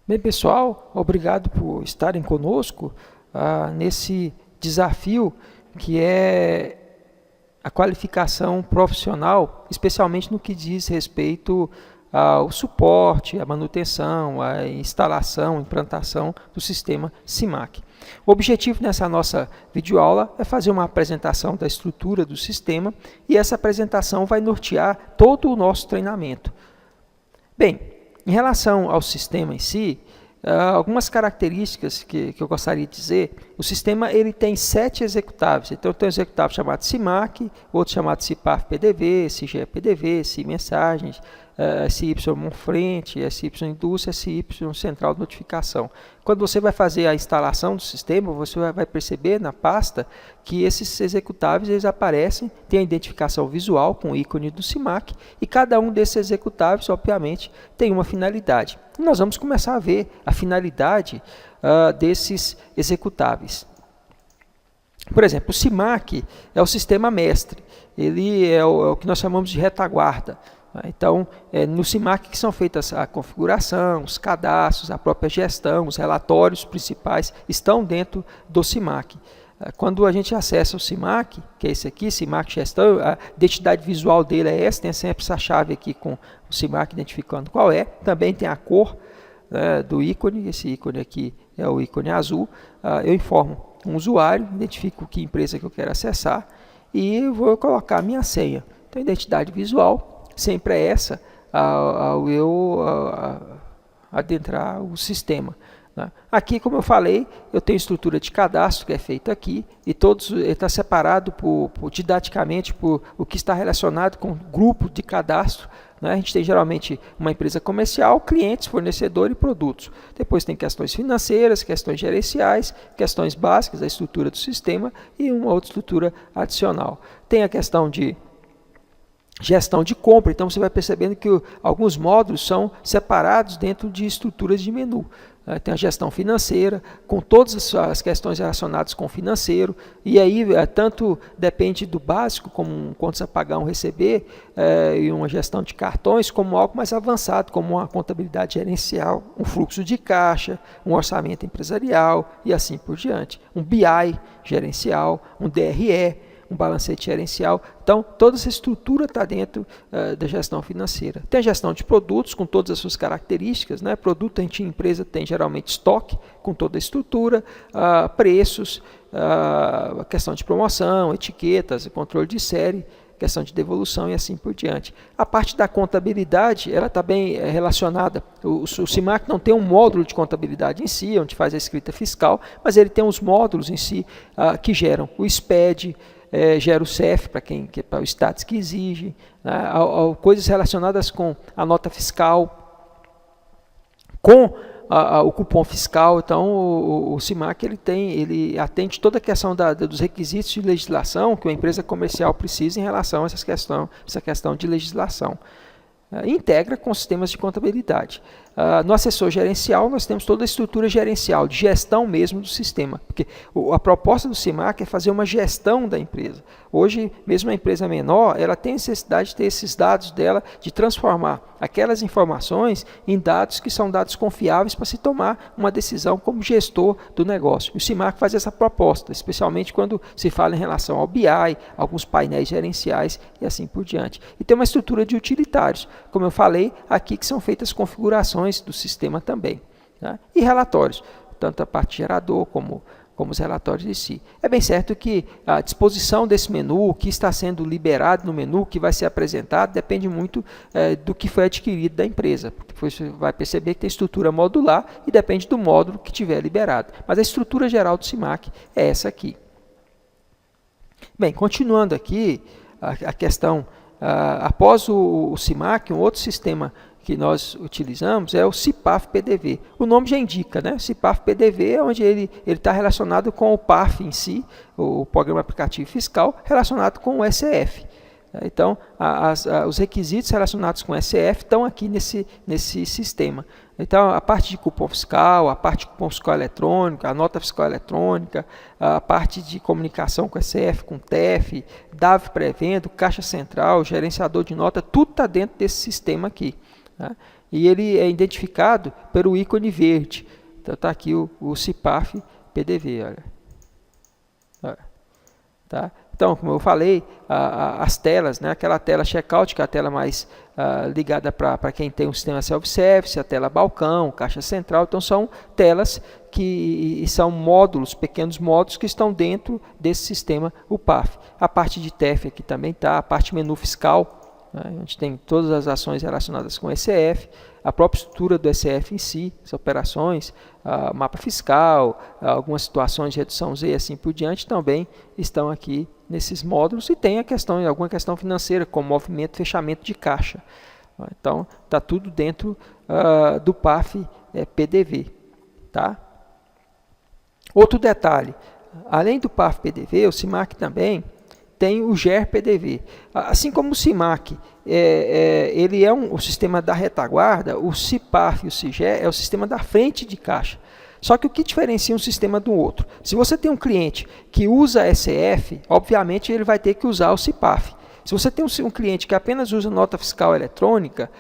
Bem, pessoal, obrigado por estarem conosco nesse desafio que é a qualificação profissional, especialmente no que diz respeito ao suporte, à manutenção, à instalação, implantação do sistema SIMAC. O objetivo nessa nossa videoaula é fazer uma apresentação da estrutura do sistema e essa apresentação vai nortear todo o nosso treinamento. Bem, em relação ao sistema em si, algumas características que eu gostaria de dizer: o sistema ele tem 7 executáveis. Então tem um executável chamado SIMAC, outro chamado SIPAF-PDV, SIGE-PDV, SI-Mensagens, SI-Frente, SI-Indústria, SI-Central de Notificação. Quando você vai fazer a instalação do sistema, você vai perceber na pasta que esses executáveis eles aparecem, tem a identificação visual com o ícone do SIMAC, e cada um desses executáveis, obviamente, tem uma finalidade. E nós vamos começar a ver a finalidade desses executáveis. Por exemplo, o SIMAC é o sistema mestre, ele é o que nós chamamos de retaguarda. Então, no SIMAC que são feitas a configuração, os cadastros, a própria gestão, os relatórios principais estão dentro do SIMAC. Quando a gente acessa o SIMAC, que é esse aqui, SIMAC Gestão, a identidade visual dele é essa, tem sempre essa chave aqui com o SIMAC identificando qual é. Também tem a cor do ícone, esse ícone aqui é o ícone azul. Eu informo um usuário, identifico que empresa que eu quero acessar e vou colocar a minha senha. Então, a identidade visual sempre é essa ao eu adentrar o sistema. Aqui, como eu falei, eu tenho estrutura de cadastro que é feita aqui e ele está separado didaticamente por o que está relacionado com grupo de cadastro. A gente tem geralmente uma empresa comercial, clientes, fornecedor e produtos. Depois tem questões financeiras, questões gerenciais, questões básicas da estrutura do sistema e uma outra estrutura adicional. Tem a questão de gestão de compra, então você vai percebendo que alguns módulos são separados dentro de estruturas de menu. Tem a gestão financeira, com todas as questões relacionadas com o financeiro, e aí tanto depende do básico, como contas a pagar, um receber, e uma gestão de cartões, como algo mais avançado, como uma contabilidade gerencial, um fluxo de caixa, um orçamento empresarial, e assim por diante. Um BI gerencial, um DRE, um balancete gerencial. Então, toda essa estrutura está dentro da gestão financeira. Tem a gestão de produtos com todas as suas características. Produto, a gente, empresa, tem geralmente estoque com toda a estrutura, preços, a questão de promoção, etiquetas, controle de série, questão de devolução e assim por diante. A parte da contabilidade, ela está bem relacionada. O SIMAC não tem um módulo de contabilidade em si, onde faz a escrita fiscal, mas ele tem uns módulos em si que geram o SPED, gera o CEF para o status que exige, coisas relacionadas com a nota fiscal, com o cupom fiscal. Então o SIMAC ele atende toda a questão dos requisitos de legislação que uma empresa comercial precisa em relação a essa questão de legislação. Integra com sistemas de contabilidade. No assessor gerencial, nós temos toda a estrutura gerencial, de gestão mesmo do sistema, porque a proposta do SIMAC é fazer uma gestão da empresa. Hoje, mesmo a empresa menor, ela tem necessidade de ter esses dados dela, de transformar aquelas informações em dados que são dados confiáveis para se tomar uma decisão como gestor do negócio. O SIMAC faz essa proposta, especialmente quando se fala em relação ao BI, alguns painéis gerenciais e assim por diante. E tem uma estrutura de utilitários, como eu falei aqui, que são feitas configurações do sistema também. E relatórios, tanto a parte gerador como os relatórios em si. É bem certo que a disposição desse menu, o que está sendo liberado no menu, que vai ser apresentado, depende muito do que foi adquirido da empresa. Você vai perceber que tem estrutura modular e depende do módulo que tiver liberado. Mas a estrutura geral do SIMAC é essa aqui. Bem, continuando aqui, a questão, após o SIMAC, um outro sistema que nós utilizamos é o SIPAF-PDV. O nome já indica, SIPAF-PDV é onde ele está relacionado com o PAF em si, o Programa Aplicativo Fiscal, relacionado com o SF. Então, os requisitos relacionados com o SF estão aqui nesse sistema. Então, a parte de cupom fiscal, a parte de cupom fiscal eletrônico, a nota fiscal eletrônica, a parte de comunicação com o SF, com o TEF, DAV pré-venda, Caixa Central, gerenciador de nota, tudo está dentro desse sistema aqui. E ele é identificado pelo ícone verde. Então está aqui o CIPAF PDV, olha. Tá? Então, como eu falei, as telas, né? Aquela tela checkout, que é a tela mais ligada para quem tem um sistema self-service, a tela balcão, caixa central, então são telas que são módulos, pequenos módulos que estão dentro desse sistema UPAF. A parte de TEF aqui também está, a parte menu fiscal, né? A gente tem todas as ações relacionadas com o ECF, a própria estrutura do ECF em si, as operações, mapa fiscal, algumas situações de redução Z e assim por diante também estão aqui nesses módulos, e tem alguma questão financeira, como movimento e fechamento de caixa. Então, está tudo dentro do PAF PDV. Tá? Outro detalhe, além do PAF PDV, o CIMAC também tem o GER PDV. Assim como o CIMAC ele é o sistema da retaguarda, o CIPAF e o CIGER é o sistema da frente de caixa. Só que o que diferencia um sistema do outro? Se você tem um cliente que usa ECF, obviamente ele vai ter que usar o CIPAF. Se você tem um cliente que apenas usa nota fiscal eletrônica,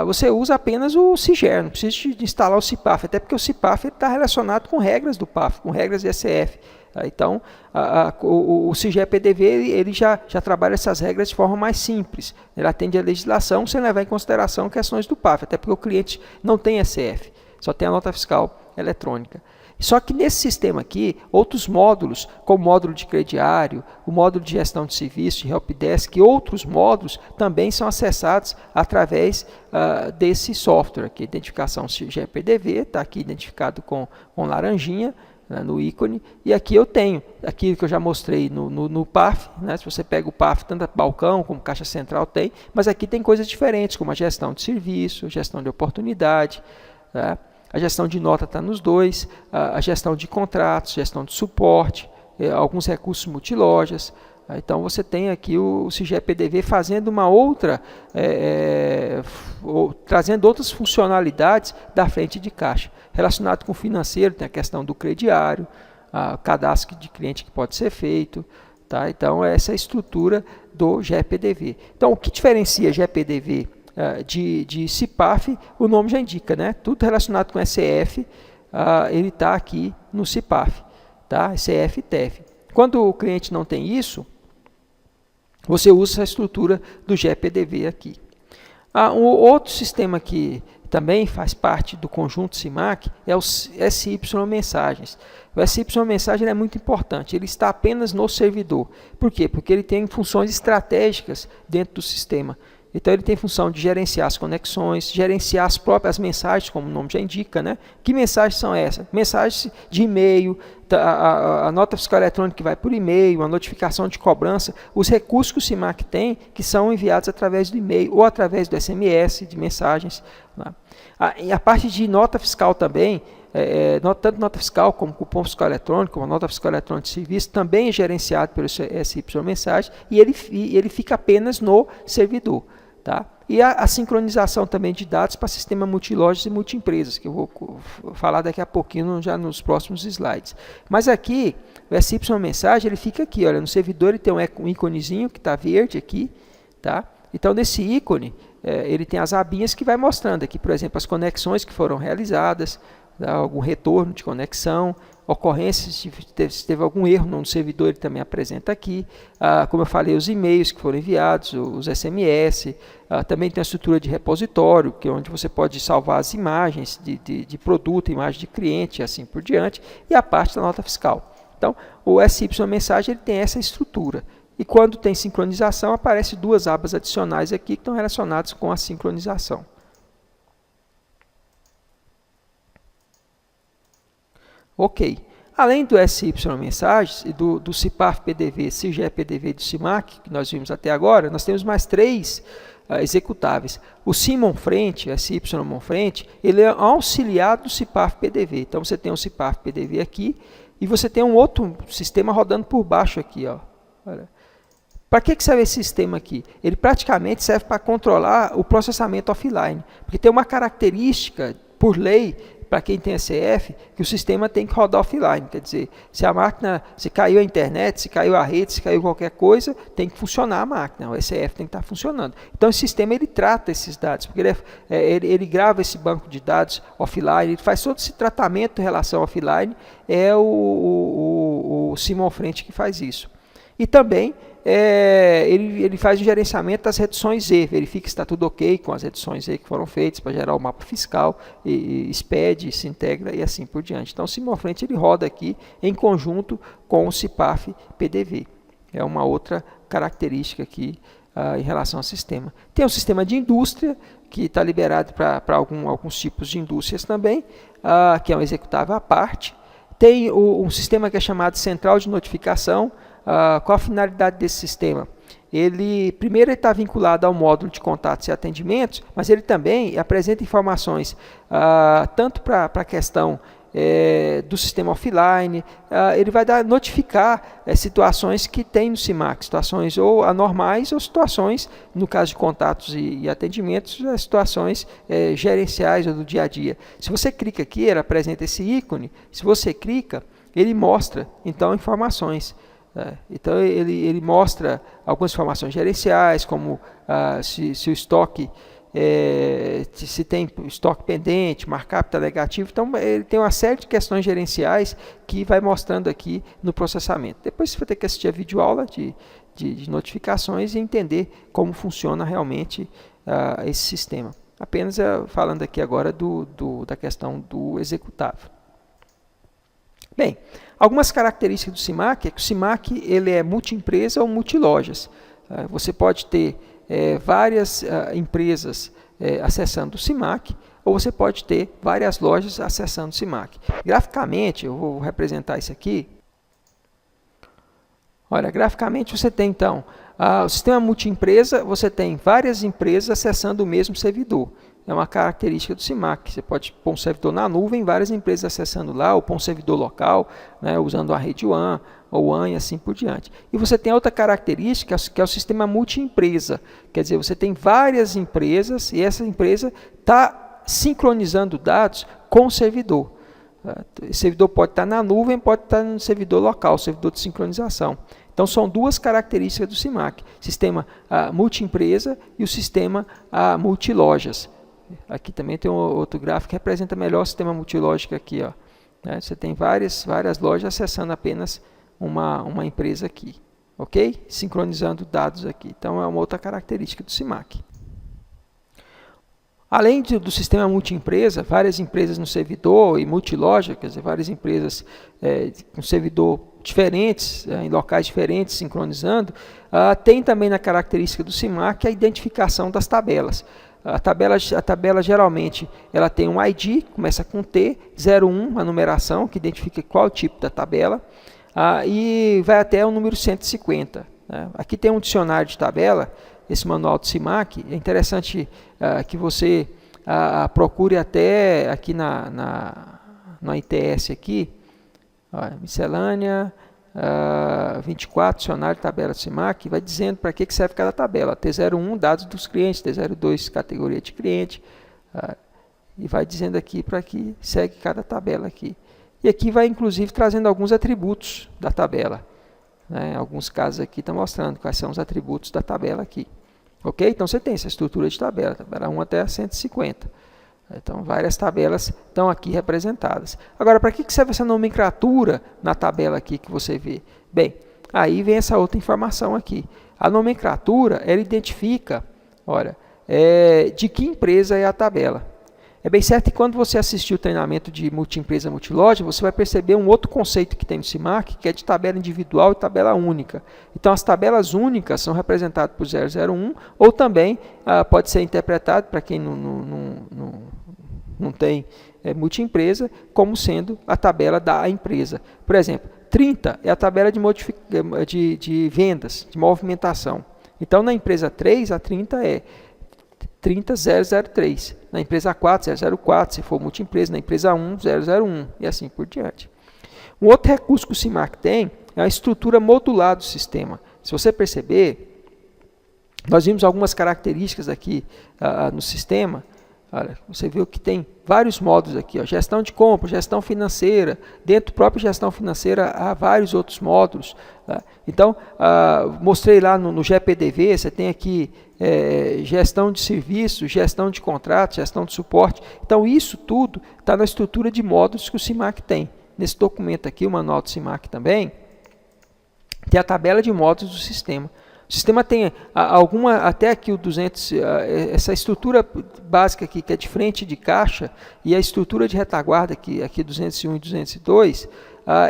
você usa apenas o CIGER, não precisa de instalar o CIPAF, até porque o CIPAF está relacionado com regras do PAF, com regras de ECF. Então, o CIGER PDV ele já trabalha essas regras de forma mais simples. Ele atende à legislação sem levar em consideração questões do PAF, até porque o cliente não tem ECF, só tem a nota fiscal eletrônica. Só que nesse sistema aqui, outros módulos, como o módulo de crediário, o módulo de gestão de serviço, de helpdesk, e outros módulos também são acessados através desse software aqui, identificação CIGER PDV, está aqui identificado com laranjinha, no ícone, e aqui eu tenho aquilo que eu já mostrei no PAF, né? Se você pega o PAF, tanto balcão como caixa central tem, mas aqui tem coisas diferentes, como a gestão de serviço, gestão de oportunidade, tá? A gestão de nota está nos dois, a gestão de contratos, gestão de suporte, alguns recursos multilojas. Então você tem aqui o CIGER PDV fazendo uma outra, trazendo outras funcionalidades da frente de caixa. Relacionado com o financeiro, tem a questão do crediário, o cadastro de cliente que pode ser feito. Tá? Então essa é a estrutura do GER PDV. Então o que diferencia GER PDV de CIPAF, o nome já indica, né? Tudo relacionado com ECF, ele está aqui no CIPAF, tá? ECF e TEF. Quando o cliente não tem isso, você usa essa estrutura do GER PDV aqui. Um outro sistema que também faz parte do conjunto CIMAC é o SY Mensagens. O SY Mensagem é muito importante, ele está apenas no servidor. Por quê? Porque ele tem funções estratégicas dentro do sistema. Então ele tem função de gerenciar as conexões, gerenciar as próprias mensagens, como o nome já indica, né? Que mensagens são essas? Mensagens de e-mail, a nota fiscal eletrônica que vai por e-mail, a notificação de cobrança, os recursos que o CIMAC tem, que são enviados através do e-mail ou através do SMS, de mensagens. Né? E a parte de nota fiscal também, tanto nota fiscal como cupom fiscal eletrônico, como a nota fiscal eletrônica de serviço, também é gerenciado pelo SY Mensagem e ele fica apenas no servidor. Tá? E a sincronização também de dados para sistema multilojas e multiempresas, que eu vou falar daqui a pouquinho, já nos próximos slides. Mas aqui, o SY Mensagem, ele fica aqui, olha, no servidor ele tem um íconezinho que está verde aqui, tá? Então nesse ícone, ele tem as abinhas que vai mostrando aqui, por exemplo, as conexões que foram realizadas, tá? Algum retorno de conexão, ocorrências, se teve algum erro no servidor, ele também apresenta aqui. Como eu falei, os e-mails que foram enviados, os SMS, também tem a estrutura de repositório, que é onde você pode salvar as imagens de produto, imagem de cliente e assim por diante, e a parte da nota fiscal. Então, o SY Mensagem ele tem essa estrutura. E quando tem sincronização, aparecem duas abas adicionais aqui que estão relacionadas com a sincronização. Ok. Além do SY Mensagens e do CIPAF PDV, CIGER PDV e do CIMAC, que nós vimos até agora, nós temos mais três executáveis. O SIMON Frente, SY Frente, ele é auxiliado do CIPAF PDV. Então você tem o CIPAF PDV aqui e você tem um outro sistema rodando por baixo aqui. Para que serve esse sistema aqui? Ele praticamente serve para controlar o processamento offline, porque tem uma característica, por lei, para quem tem ECF, que o sistema tem que rodar offline, quer dizer, se a máquina, se caiu a internet, se caiu a rede, se caiu qualquer coisa, tem que funcionar a máquina, o ECF tem que estar funcionando. Então o sistema ele trata esses dados, porque ele grava esse banco de dados offline, ele faz todo esse tratamento em relação offline, é o Simon Frente que faz isso. E também ele faz o gerenciamento das reduções Z, verifica se está tudo ok com as reduções Z que foram feitas para gerar o mapa fiscal, e expede, se integra e assim por diante. Então o Simon Frente ele roda aqui em conjunto com o CIPAF PDV. É uma outra característica aqui em relação ao sistema. Tem o sistema de indústria, que está liberado para alguns tipos de indústrias também, que é um executável à parte. Tem um sistema que é chamado Central de Notificação. Qual a finalidade desse sistema? Primeiro ele está vinculado ao módulo de contatos e atendimentos, mas ele também apresenta informações tanto para a questão do sistema offline, ele vai notificar situações que tem no CIMAC, situações ou anormais ou situações, no caso de contatos e atendimentos, situações gerenciais ou do dia a dia. Se você clica aqui, ele apresenta esse ícone, se você clica, ele mostra então informações. Então ele mostra algumas informações gerenciais, como se o estoque, se tem estoque pendente, markup está negativo. Então ele tem uma série de questões gerenciais que vai mostrando aqui no processamento. Depois você vai ter que assistir a videoaula de notificações e entender como funciona realmente esse sistema. Apenas falando aqui agora da questão do executável. Bem, algumas características do CIMAC é que o CIMAC ele é multi-empresa ou multilojas. Você pode ter várias empresas acessando o CIMAC, ou você pode ter várias lojas acessando o CIMAC. Graficamente, eu vou representar isso aqui. Olha, graficamente você tem então o sistema multi-empresa, você tem várias empresas acessando o mesmo servidor. É uma característica do CIMAC. Você pode pôr um servidor na nuvem, várias empresas acessando lá, ou pôr um servidor local, né, usando a rede WAN, ou WAN e assim por diante. E você tem outra característica, que é o sistema multi-empresa. Quer dizer, você tem várias empresas e essa empresa está sincronizando dados com o servidor. Esse servidor pode estar na nuvem, pode estar no servidor local, servidor de sincronização. Então, são duas características do CIMAC. Sistema multi-empresa e o sistema multilojas. Aqui também tem outro gráfico que representa melhor o sistema multilógico aqui. Ó, né? Você tem várias lojas acessando apenas uma empresa aqui. Ok? Sincronizando dados aqui. Então, é uma outra característica do CIMAC. Além do sistema multi-empresa, várias empresas no servidor e multiloja, quer dizer, várias empresas com servidor diferentes, em locais diferentes, sincronizando, tem também na característica do CIMAC a identificação das tabelas. A tabela geralmente ela tem um ID, começa com T, 01, a numeração, que identifica qual é o tipo da tabela, e vai até o número 150. Né? Aqui tem um dicionário de tabela, esse manual do CIMAC. É interessante que você procure até aqui na ITS aqui, miscelânea, 24, dicionário de tabela do CIMAC, vai dizendo para que serve cada tabela. T01, dados dos clientes, T02, categoria de cliente, e vai dizendo aqui para que segue cada tabela aqui. E aqui vai inclusive trazendo alguns atributos da tabela. Né? Alguns casos aqui estão mostrando quais são os atributos da tabela aqui. Ok? Então você tem essa estrutura de tabela 1 até 150. Então, várias tabelas estão aqui representadas. Agora, para que serve essa nomenclatura na tabela aqui que você vê? Bem, aí vem essa outra informação aqui. A nomenclatura, ela identifica, olha, de que empresa é a tabela. É bem certo que quando você assistir o treinamento de multi-empresa, multiloja, você vai perceber um outro conceito que tem no CIMAC, que é de tabela individual e tabela única. Então, as tabelas únicas são representadas por 001, ou também pode ser interpretado, para quem não tem multi-empresa, como sendo a tabela da empresa. Por exemplo, 30 é a tabela de vendas, de movimentação. Então, na empresa 3, a 30 é 30003. Na empresa 4, 004, se for multi-empresa. Na empresa 1, 001 e assim por diante. Um outro recurso que o CIMAC tem é a estrutura modular do sistema. Se você perceber, nós vimos algumas características aqui no sistema. Olha, você viu que tem vários módulos aqui, ó, gestão de compra, gestão financeira, dentro da própria gestão financeira há vários outros módulos. Tá? Então, mostrei lá no GPDV, você tem aqui gestão de serviços, gestão de contratos, gestão de suporte. Então, isso tudo está na estrutura de módulos que o CIMAC tem. Nesse documento aqui, o manual do CIMAC também, tem a tabela de módulos do sistema. O sistema tem alguma, até aqui o 200, essa estrutura básica aqui, que é de frente de caixa, e a estrutura de retaguarda, aqui 201 e 202,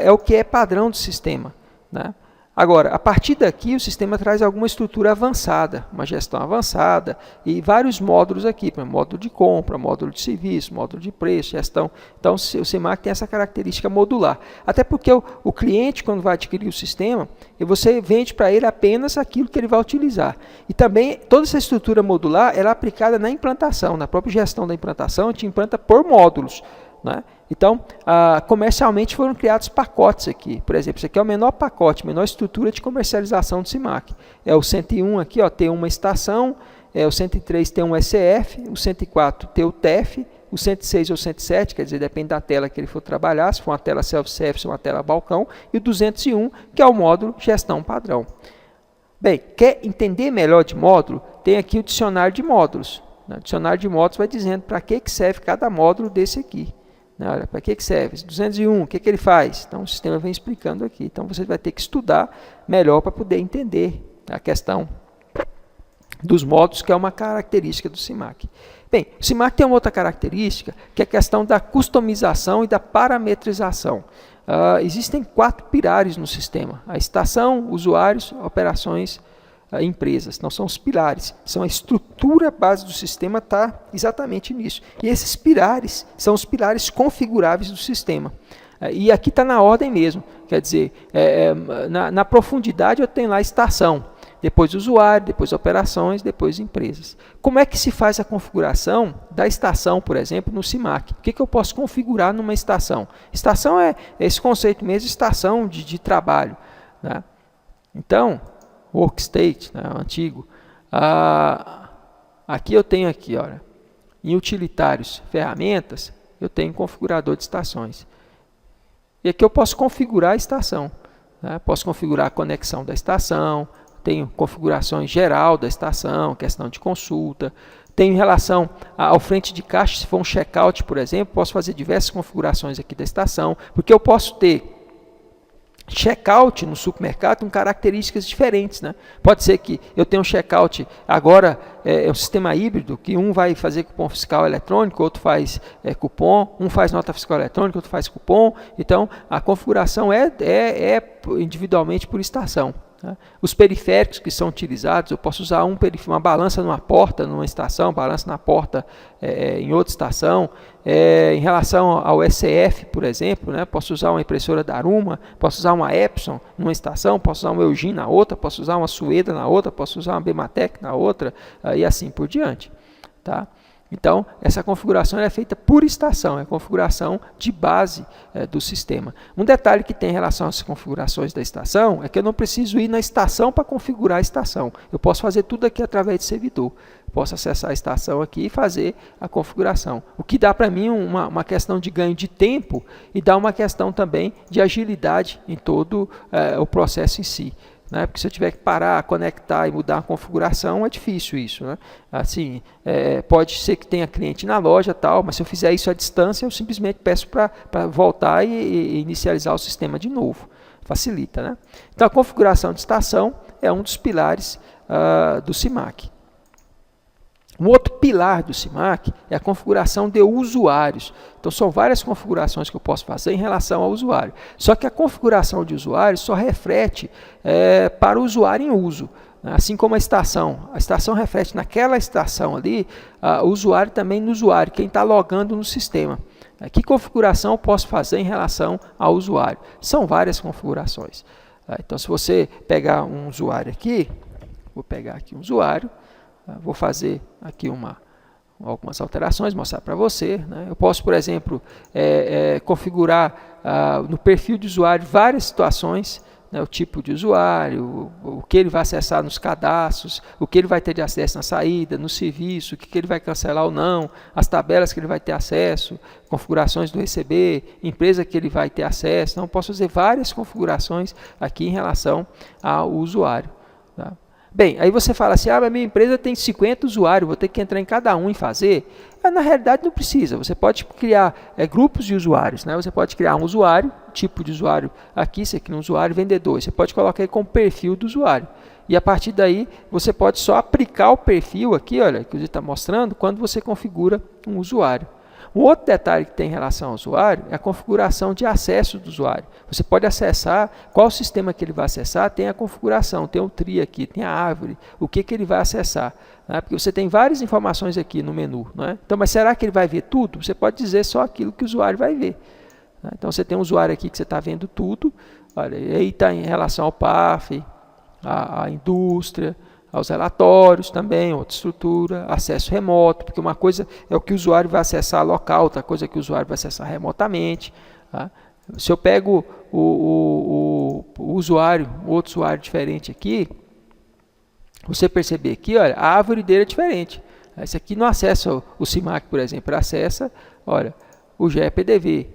é o que é padrão do sistema. Né? Agora, a partir daqui, o sistema traz alguma estrutura avançada, uma gestão avançada, e vários módulos aqui, módulo de compra, módulo de serviço, módulo de preço, gestão. Então, o CIMAC tem essa característica modular. Até porque o cliente, quando vai adquirir o sistema, você vende para ele apenas aquilo que ele vai utilizar. E também, toda essa estrutura modular, ela é aplicada na implantação, na própria gestão da implantação, a gente implanta por módulos. Né? Então, comercialmente foram criados pacotes aqui. Por exemplo, esse aqui é o menor pacote, menor estrutura de comercialização do CIMAC. É o 101 aqui, ó, tem uma estação, o 103 tem um SF, o 104 tem o TEF, o 106 ou 107, quer dizer, depende da tela que ele for trabalhar, se for uma tela self-service ou uma tela balcão, e o 201, que é o módulo gestão padrão. Bem, quer entender melhor de módulo? Tem aqui o dicionário de módulos. O dicionário de módulos vai dizendo para que serve cada módulo desse aqui. Olha, para que serve? 201, o que ele faz? Então, o sistema vem explicando aqui. Então, você vai ter que estudar melhor para poder entender a questão dos módulos, que é uma característica do CIMAC. Bem, o CIMAC tem uma outra característica, que é a questão da customização e da parametrização. Existem 4 pilares no sistema: a estação, usuários, operações, empresas. Então, são os pilares, são a estrutura base do sistema, está exatamente nisso. E esses pilares são os pilares configuráveis do sistema. E aqui está na ordem mesmo, quer dizer, na profundidade eu tenho lá a estação, depois usuário, depois operações, depois empresas. Como é que se faz a configuração da estação, por exemplo, no CIMAC? O que eu posso configurar numa estação? Estação é esse conceito mesmo, estação de trabalho. Né? Então, workstate, né, antigo. Aqui eu tenho aqui, olha, em utilitários, ferramentas, eu tenho configurador de estações. E aqui eu posso configurar a estação. Né? Posso configurar a conexão da estação, tenho configurações geral da estação, questão de consulta. Tenho em relação ao frente de caixa, se for um checkout, por exemplo, posso fazer diversas configurações aqui da estação, porque eu posso ter checkout no supermercado com características diferentes. Né? Pode ser que eu tenha um checkout, agora é um sistema híbrido, que um vai fazer cupom fiscal eletrônico, outro faz cupom, um faz nota fiscal eletrônica, outro faz cupom. Então, a configuração é individualmente por estação. Né? Os periféricos que são utilizados, eu posso usar uma balança numa porta, numa estação, balança na porta em outra estação. Em relação ao SF, por exemplo, né? Posso usar uma impressora da Aruma, posso usar uma Epson numa estação, posso usar uma Eugene na outra, posso usar uma Sueda na outra, posso usar uma Bematec na outra, e assim por diante. Tá? Então, essa configuração é feita por estação, é a configuração de base do sistema. Um detalhe que tem em relação às configurações da estação é que eu não preciso ir na estação para configurar a estação. Eu posso fazer tudo aqui através de servidor. Posso acessar a estação aqui e fazer a configuração. O que dá para mim uma questão de ganho de tempo e dá uma questão também de agilidade em todo o processo em si. Né? Porque se eu tiver que parar, conectar e mudar a configuração, é difícil isso. Né? Assim, pode ser que tenha cliente na loja, tal, mas se eu fizer isso à distância, eu simplesmente peço para voltar e inicializar o sistema de novo. Facilita. Né? Então, a configuração de estação é um dos pilares do CIMAC. Um outro pilar do CIMAC é a configuração de usuários. Então, são várias configurações que eu posso fazer em relação ao usuário. Só que a configuração de usuário só reflete para o usuário em uso. Assim como a estação reflete naquela estação ali, o usuário também no usuário, quem está logando no sistema. Que configuração eu posso fazer em relação ao usuário? São várias configurações. Então, se você pegar um usuário aqui, vou pegar aqui um usuário, vou fazer aqui algumas alterações, mostrar para você. Né? Eu posso, por exemplo, configurar no perfil de usuário várias situações. né, o tipo de usuário, o que ele vai acessar nos cadastros, o que ele vai ter de acesso na saída, no serviço, o que ele vai cancelar ou não, as tabelas que ele vai ter acesso, configurações do receber, empresa que ele vai ter acesso. Então, eu posso fazer várias configurações aqui em relação ao usuário. Tá? Bem, aí você fala assim, a minha empresa tem 50 usuários, vou ter que entrar em cada um e fazer. Na realidade não precisa, você pode criar grupos de usuários, né? Você pode criar um usuário, tipo de usuário aqui, você cria um usuário vendedor, você pode colocar aí como perfil do usuário. E a partir daí você pode só aplicar o perfil aqui, olha, que ele está mostrando, quando você configura um usuário. Um outro detalhe que tem em relação ao usuário é a configuração de acesso do usuário. Você pode acessar, qual sistema que ele vai acessar, tem a configuração, tem o tree aqui, tem a árvore, o que ele vai acessar. Né? Porque você tem várias informações aqui no menu. Né? Então, mas será que ele vai ver tudo? Você pode dizer só aquilo que o usuário vai ver. Né? Então, você tem um usuário aqui que você está vendo tudo, olha, e aí está em relação ao PAF, à indústria, aos relatórios também, outra estrutura, acesso remoto, porque uma coisa é o que o usuário vai acessar local, outra coisa é que o usuário vai acessar remotamente. Tá? Se eu pego o usuário, outro usuário diferente aqui, você perceber aqui, olha, a árvore dele é diferente. Esse aqui não acessa o CIMAC, por exemplo, acessa, olha, o GEPDV.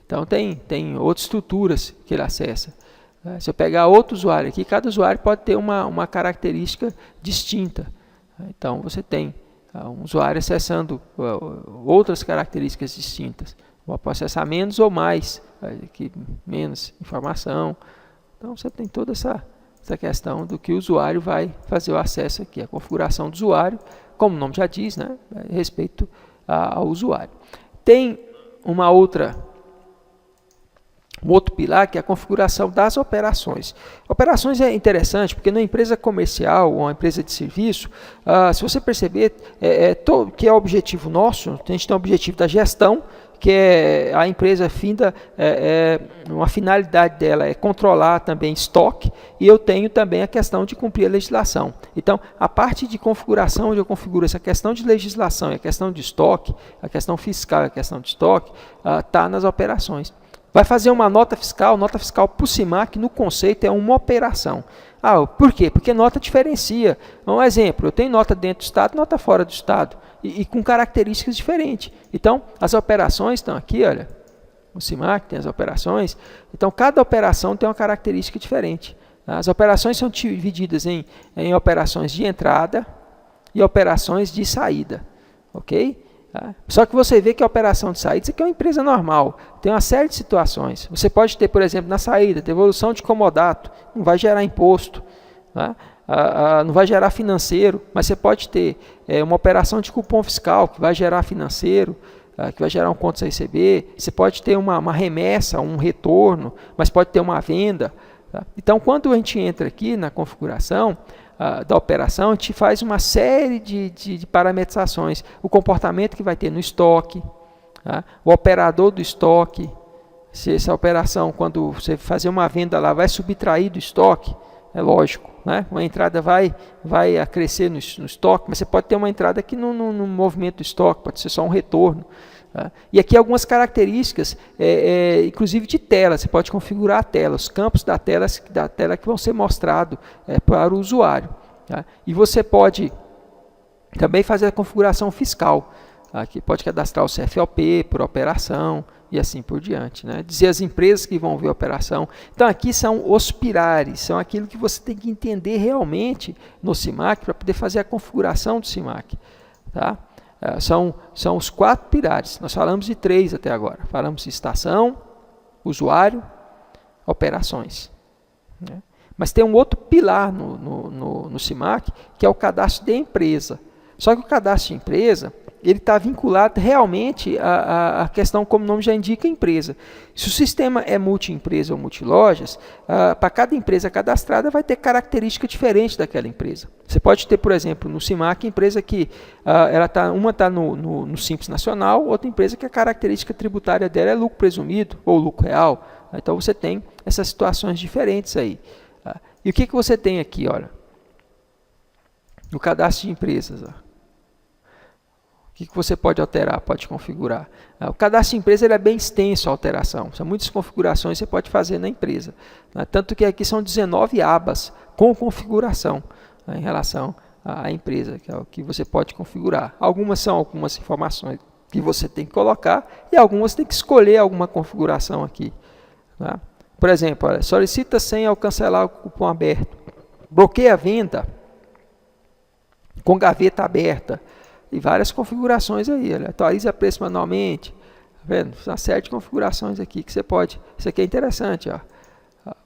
Então tem outras estruturas que ele acessa. Se eu pegar outro usuário aqui, cada usuário pode ter uma característica distinta. Então, você tem um usuário acessando outras características distintas. Pode acessar menos ou mais, aqui, menos informação. Então, você tem toda essa questão do que o usuário vai fazer o acesso aqui. A configuração do usuário, como o nome já diz, né, a respeito ao usuário. Tem um outro pilar que é a configuração das operações. Operações é interessante porque na empresa comercial ou uma empresa de serviço, se você perceber que é o objetivo nosso, a gente tem o objetivo da gestão, que é a empresa uma finalidade dela é controlar também estoque, e eu tenho também a questão de cumprir a legislação. Então, a parte de configuração, onde eu configuro essa questão de legislação e a questão de estoque, a questão fiscal e a questão de estoque, está nas operações. Vai fazer uma nota fiscal por CIMAC, no conceito, é uma operação. Por quê? Porque nota diferencia. Um exemplo, eu tenho nota dentro do Estado, nota fora do Estado, e com características diferentes. Então, as operações estão aqui, olha, o CIMAC tem as operações, então cada operação tem uma característica diferente. As operações são divididas em operações de entrada e operações de saída, ok? Só que você vê que a operação de saída, isso aqui é uma empresa normal, tem uma série de situações. Você pode ter, por exemplo, na saída, devolução de comodato, não vai gerar imposto, tá? Não vai gerar financeiro, mas você pode ter uma operação de cupom fiscal, que vai gerar financeiro, que vai gerar um conto a receber. Você pode ter uma remessa, um retorno, mas pode ter uma venda. Tá? Então, quando a gente entra aqui na configuração da operação, a gente faz uma série de parametrizações. O comportamento que vai ter no estoque, tá? O operador do estoque, se essa operação, quando você fazer uma venda lá, vai subtrair do estoque, é lógico. Né? Uma entrada vai crescer no estoque, mas você pode ter uma entrada aqui no movimento do estoque, pode ser só um retorno. Tá? E aqui algumas características, inclusive de tela, você pode configurar a tela, os campos da tela que vão ser mostrados para o usuário. Tá? E você pode também fazer a configuração fiscal, aqui pode cadastrar o CFOP por operação e assim por diante. Né? Dizer as empresas que vão ver a operação. Então aqui são os pilares, são aquilo que você tem que entender realmente no CIMAC para poder fazer a configuração do CIMAC. Tá? São os 4 pilares. Nós falamos de 3 até agora. Falamos de estação, usuário, operações. Né? Mas tem um outro pilar no CIMAC, que é o cadastro de empresa. Só que o cadastro de empresa, ele está vinculado realmente à questão, como o nome já indica, empresa. Se o sistema é multi-empresa ou multilojas, para cada empresa cadastrada vai ter característica diferente daquela empresa. Você pode ter, por exemplo, no CIMAC, empresa que uma está no Simples Nacional, outra empresa que a característica tributária dela é lucro presumido ou lucro real. Então você tem essas situações diferentes aí. E o que você tem aqui, olha? No cadastro de empresas, ó. que você pode alterar, pode configurar? O cadastro de empresa ele é bem extenso a alteração. São muitas configurações que você pode fazer na empresa. Tanto que aqui são 19 abas com configuração em relação à empresa, que é o que você pode configurar. Algumas são algumas informações que você tem que colocar e algumas tem que escolher alguma configuração aqui. Por exemplo, olha, solicita senha ao cancelar o cupom aberto. Bloqueia a venda com gaveta aberta. E várias configurações aí. Olha, atualiza preço manualmente. Tá vendo? Uma série de configurações aqui que você pode. Isso aqui é interessante. Ó.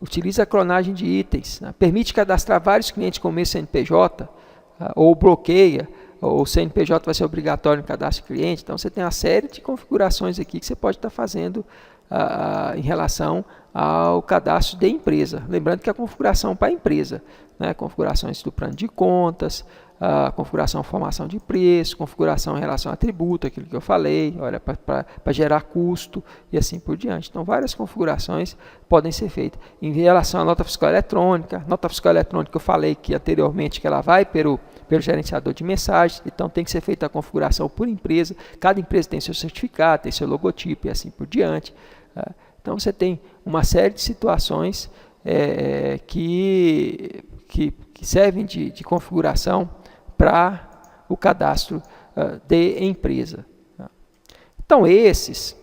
Utiliza a clonagem de itens. Permite cadastrar vários clientes com o mesmo CNPJ. Ou bloqueia. Ou o CNPJ vai ser obrigatório no cadastro de cliente. Então você tem uma série de configurações aqui que você pode estar fazendo em relação ao cadastro de empresa. Lembrando que a configuração para a empresa, configurações do plano de contas, configuração formação de preço, configuração em relação a tributo, aquilo que eu falei, olha, para gerar custo e assim por diante. Então, várias configurações podem ser feitas. Em relação à nota fiscal eletrônica eu falei que anteriormente que ela vai pelo gerenciador de mensagens, então tem que ser feita a configuração por empresa, cada empresa tem seu certificado, tem seu logotipo e assim por diante. Então você tem uma série de situações que servem de configuração para o cadastro de empresa. Então esses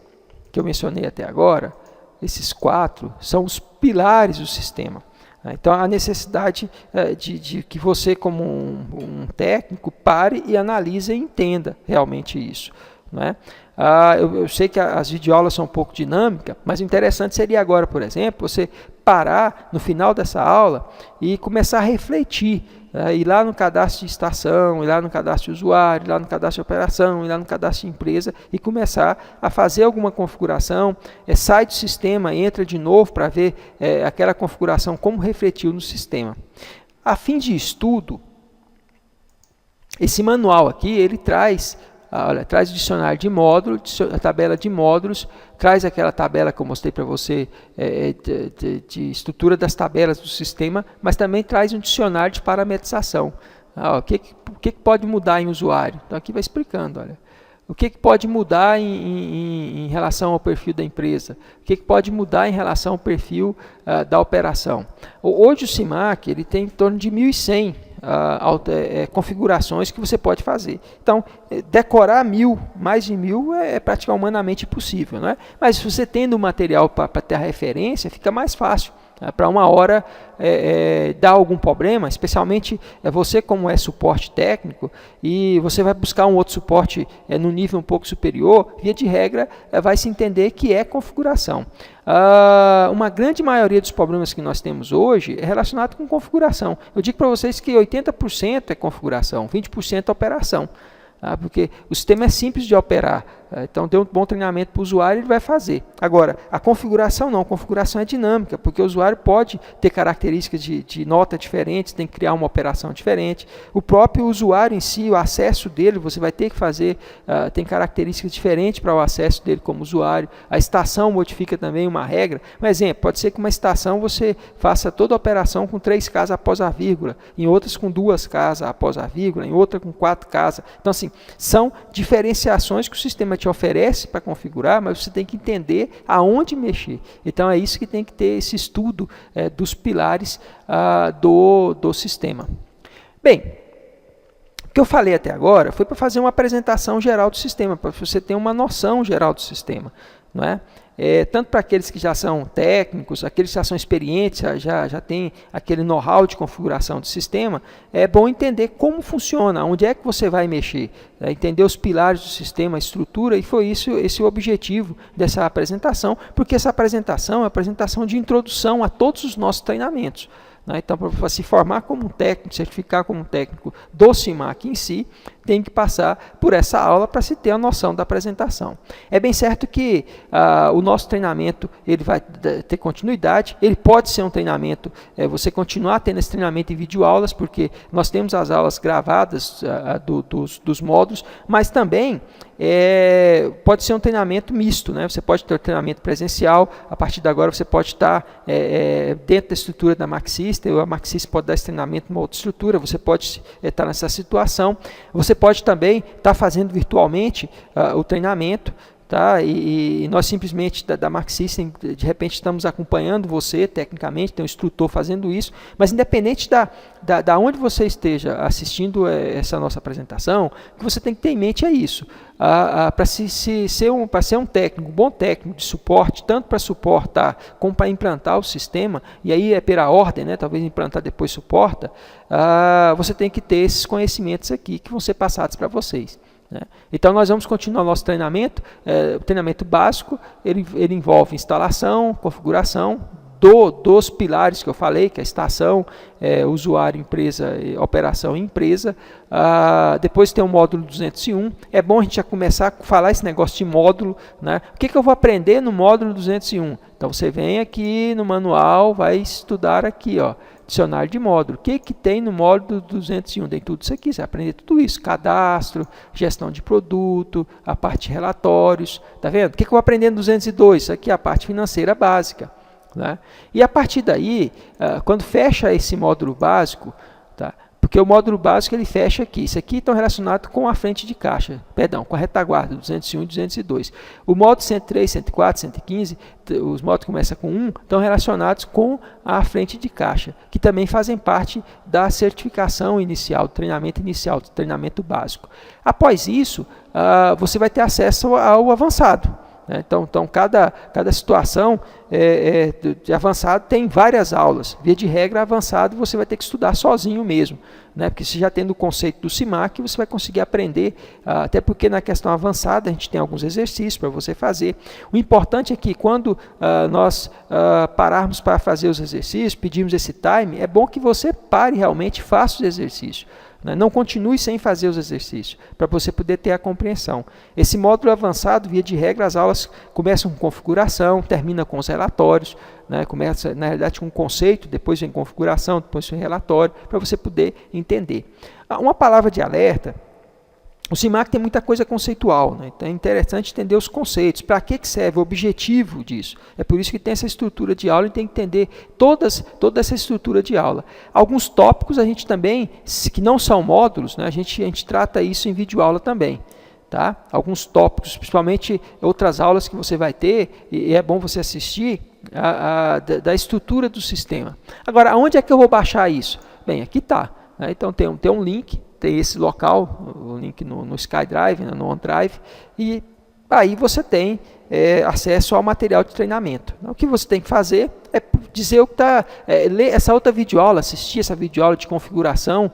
que eu mencionei até agora, esses 4, são os pilares do sistema. Então, a necessidade de que você, como um técnico, pare e analise e entenda realmente isso. Eu sei que as videoaulas são um pouco dinâmicas, mas o interessante seria agora, por exemplo, você parar no final dessa aula e começar a refletir, ir lá no cadastro de estação, ir lá no cadastro de usuário, ir lá no cadastro de operação, ir lá no cadastro de empresa e começar a fazer alguma configuração, sai do sistema, entra de novo para ver aquela configuração como refletiu no sistema. A fim de estudo, esse manual aqui, ele traz o dicionário de módulo, a tabela de módulos, traz aquela tabela que eu mostrei para você de estrutura das tabelas do sistema, mas também traz um dicionário de parametrização. O que pode mudar em usuário? Então aqui vai explicando, olha. O que pode mudar em relação ao perfil da empresa? O que pode mudar em relação ao perfil da operação? Hoje o CIMAC ele tem em torno de 1.100 configurações que você pode fazer. Então, decorar mais de 1.000 é praticamente humanamente impossível, mas se você tendo o material para ter a referência, fica mais fácil. Para uma hora dar algum problema, especialmente você como é suporte técnico e você vai buscar um outro suporte no nível um pouco superior, via de regra vai se entender que é configuração. Uma grande maioria dos problemas que nós temos hoje é relacionado com configuração. Eu digo para vocês que 80% é configuração, 20% é operação. Porque o sistema é simples de operar, então deu um bom treinamento para o usuário, ele vai fazer. Agora, a configuração não, a configuração é dinâmica, porque o usuário pode ter características de nota diferentes, tem que criar uma operação diferente. O próprio usuário em si, o acesso dele, você vai ter que fazer, tem características diferentes para o acesso dele como usuário. A estação modifica também uma regra. Um exemplo, pode ser que uma estação você faça toda a operação com 3 casas após a vírgula, em outras com 2 casas após a vírgula, em outra com 4 casas. Então, assim, são diferenciações que o sistema te oferece para configurar, mas você tem que entender aonde mexer. Então é isso que tem que ter esse estudo dos pilares do sistema. Bem, o que eu falei até agora foi para fazer uma apresentação geral do sistema, para você ter uma noção geral do sistema. Não é? Tanto para aqueles que já são técnicos, aqueles que já são experientes, já têm aquele know-how de configuração do sistema, é bom entender como funciona, onde é que você vai mexer, entender os pilares do sistema, a estrutura, e foi esse o objetivo dessa apresentação, porque essa apresentação é uma apresentação de introdução a todos os nossos treinamentos. Então, para se formar como um técnico, certificar como um técnico do CIMAC em si, tem que passar por essa aula para se ter a noção da apresentação. É bem certo que o nosso treinamento ele vai ter continuidade, ele pode ser um treinamento, você continuar tendo esse treinamento em videoaulas, porque nós temos as aulas gravadas dos módulos, mas também pode ser um treinamento misto, Você pode ter um treinamento presencial, a partir de agora você pode estar dentro da estrutura da Maxi, System, a Max System pode dar esse treinamento numa outra estrutura, você pode estar nessa situação, você pode também estar fazendo virtualmente o treinamento, tá? E nós simplesmente da Max System, de repente estamos acompanhando você tecnicamente, tem um instrutor fazendo isso, mas independente da onde você esteja assistindo essa nossa apresentação, o que você tem que ter em mente é isso. Para ser um técnico, um bom técnico de suporte, tanto para suportar como para implantar o sistema, e aí é pela ordem, né, talvez implantar depois suporta, você tem que ter esses conhecimentos aqui que vão ser passados para vocês. Né? Então nós vamos continuar nosso treinamento, o treinamento básico, ele envolve instalação, configuração dos pilares que eu falei, que é a estação, usuário, empresa, operação e empresa. Depois tem o módulo 201, é bom a gente já começar a falar esse negócio de módulo, né? O que eu vou aprender no módulo 201? Então você vem aqui no manual, vai estudar aqui, ó, dicionário de módulo. O que tem no módulo 201? Tem tudo isso aqui, você vai aprender tudo isso. Cadastro, gestão de produto, a parte de relatórios. Tá vendo? O que eu vou aprender no 202? Isso aqui é a parte financeira básica. Né? E a partir daí, quando fecha esse módulo básico, tá? Porque o módulo básico ele fecha aqui. Isso aqui está relacionado com a frente de caixa, perdão, com a retaguarda, 201 e 202. O módulo 103, 104, 115, os módulos que começam com 1, estão relacionados com a frente de caixa, que também fazem parte da certificação inicial, do treinamento básico. Após isso, você vai ter acesso ao avançado. Então cada situação de avançado tem várias aulas. Via de regra, avançado você vai ter que estudar sozinho mesmo, né? Porque você já tendo o conceito do CIMAC, você vai conseguir aprender, até porque na questão avançada a gente tem alguns exercícios para você fazer. O importante é que quando nós pararmos para fazer os exercícios, pedirmos esse time, é bom que você pare realmente e faça os exercícios. Não continue sem fazer os exercícios, para você poder ter a compreensão. Esse módulo avançado, via de regra, as aulas começam com configuração, termina com os relatórios, né? Começa, na realidade, com o conceito, depois vem configuração, depois vem relatório, para você poder entender. Uma palavra de alerta: o CIMAC tem muita coisa conceitual, né? Então é interessante entender os conceitos, para que serve o objetivo disso. É por isso que tem essa estrutura de aula e tem que entender toda essa estrutura de aula. Alguns tópicos a gente também, que não são módulos, né? a gente trata isso em videoaula também. Tá? Alguns tópicos, principalmente outras aulas que você vai ter, e é bom você assistir, da estrutura do sistema. Agora, aonde é que eu vou baixar isso? Bem, aqui está. Né? Então tem um link, tem esse local, o link no SkyDrive, no OneDrive, e aí você tem acesso ao material de treinamento. Então, o que você tem que fazer é dizer o que está, ler essa outra videoaula, assistir essa videoaula de configuração,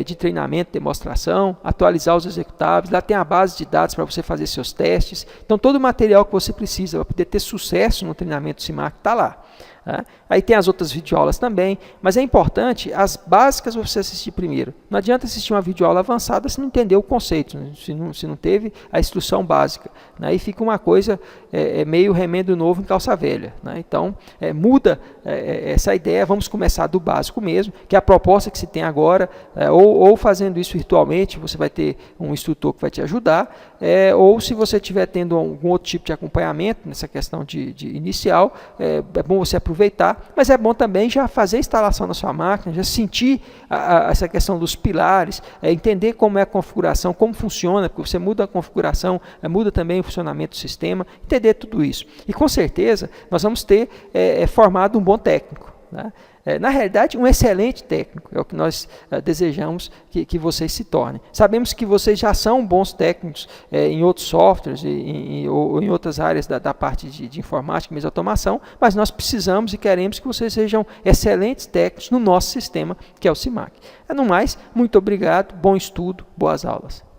de treinamento, demonstração, atualizar os executáveis, lá tem a base de dados para você fazer seus testes. Então todo o material que você precisa para poder ter sucesso no treinamento CIMAC está lá. Tá? Aí tem as outras videoaulas também, mas é importante, as básicas você assistir primeiro. Não adianta assistir uma videoaula avançada se não entender o conceito, né? se não teve a instrução básica. Né? Aí fica uma coisa meio remendo novo em calça velha. Né? Então muda essa ideia, vamos começar do básico mesmo, que é a proposta que se tem agora, ou fazendo isso virtualmente, você vai ter um instrutor que vai te ajudar, ou se você estiver tendo algum outro tipo de acompanhamento nessa questão de inicial, é bom você aproveitar, mas é bom também já fazer a instalação na sua máquina, já sentir essa questão dos pilares, entender como é a configuração, como funciona, porque você muda a configuração, muda também o funcionamento do sistema, entender tudo isso. E com certeza nós vamos ter formado um bom técnico. Né? Na realidade, um excelente técnico é o que nós desejamos que vocês se tornem. Sabemos que vocês já são bons técnicos em outros softwares ou em outras áreas da parte de informática, mesmo automação, mas nós precisamos e queremos que vocês sejam excelentes técnicos no nosso sistema, que é o CIMAC. No mais, muito obrigado, bom estudo, boas aulas.